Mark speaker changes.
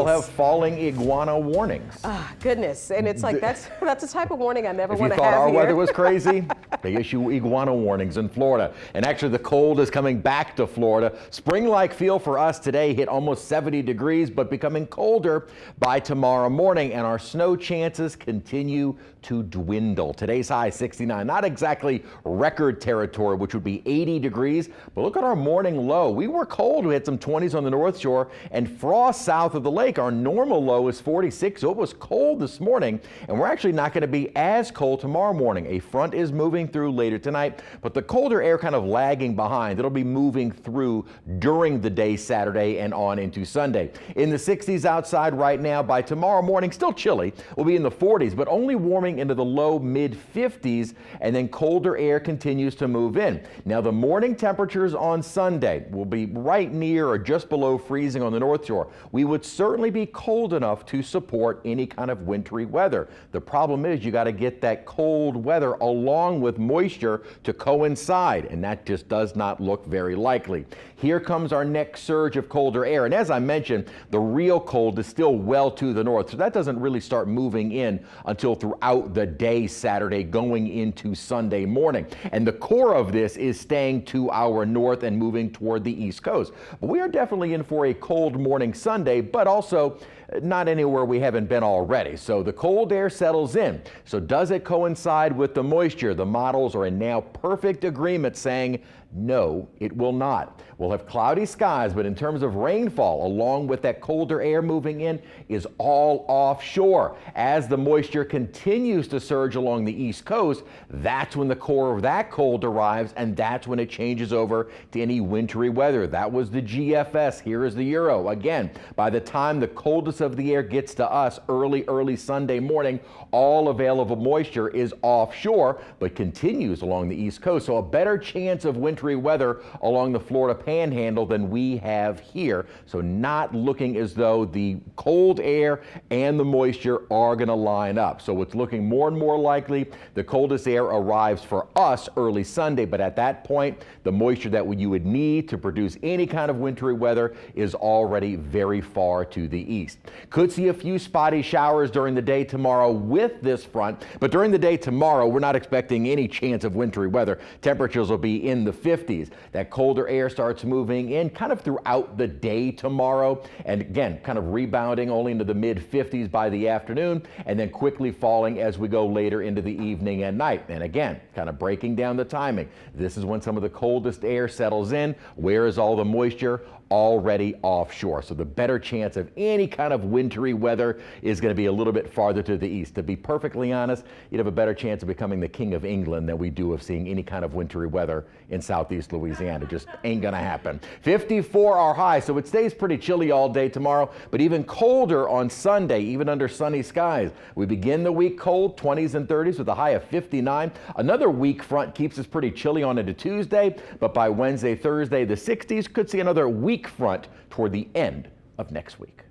Speaker 1: They'll have falling iguana warnings.
Speaker 2: Ah, goodness. And it's like, that's the type of warning I never want to have
Speaker 1: If you thought our
Speaker 2: here.
Speaker 1: weather was crazy, they issue iguana warnings in Florida. And actually the cold is coming back to Florida. Spring-like feel for us today, hit almost 70 degrees, but becoming colder by tomorrow morning. And our snow chances continue to dwindle. Today's high 69, not exactly record territory, which would be 80 degrees, but look at our morning low. We were cold. We had some 20s on the North Shore and frost south of the lake. Our normal low is 46, so it was cold this morning, and we're actually not going to be as cold tomorrow morning. A front is moving through later tonight, but the colder air kind of lagging behind. It'll be moving through during the day Saturday and on into Sunday. In the 60s outside right now. By tomorrow morning, still chilly. We'll be in the 40s, but only warming into the low mid 50s, and then colder air continues to move in. Now the morning temperatures on Sunday will be right near or just below freezing on the North Shore. We would certainly be cold enough to support any kind of wintry weather. The problem is you got to get that cold weather along with moisture to coincide, and that just does not look very likely. Here comes our next surge of colder air, and as I mentioned, the real cold is still well to the north, so that doesn't really start moving in until throughout the day Saturday going into Sunday morning. And the core of this is staying to our north and moving toward the East Coast. But we are definitely in for a cold morning Sunday, but also not anywhere we haven't been already. So the cold air settles in. So does it coincide with the moisture? The models are in now perfect agreement saying no, it will not. We'll have cloudy skies, but in terms of rainfall, along with that colder air moving in, is all offshore. As the moisture continues to surge along the East Coast, that's when the core of that cold arrives, and that's when it changes over to any wintry weather. That was the GFS. Here is the Euro. Again, by the time the coldest of the air gets to us early Sunday morning, all available moisture is offshore, but continues along the East Coast. So a better chance of wintry weather along the Florida Panhandle than we have here. So not looking as though the cold air and the moisture are going to line up. So it's looking more and more likely the coldest air arrives for us early Sunday, but at that point, the moisture that you would need to produce any kind of wintry weather is already very far to the east. Could see a few spotty showers during the day tomorrow with this front, but during the day tomorrow, we're not expecting any chance of wintry weather. Temperatures will be in the 50s. That colder air starts moving in kind of throughout the day tomorrow, and again, kind of rebounding only into the mid 50s by the afternoon, and then quickly falling as we go later into the evening and night. And again, kind of breaking down the timing. This is when some of the coldest air settles in. Where is all the moisture? Already offshore. So the better chance of any kind of wintry weather is going to be a little bit farther to the east. To be perfectly honest, you'd have a better chance of becoming the king of England than we do of seeing any kind of wintry weather in southeast Louisiana. It just ain't going to happen. 54 our high, so it stays pretty chilly all day tomorrow, but even colder on Sunday, even under sunny skies. We begin the week cold, 20s and 30s with a high of 59. Another weak front keeps us pretty chilly on into Tuesday, but by Wednesday, Thursday, the 60s, could see another weak front toward the end of next week.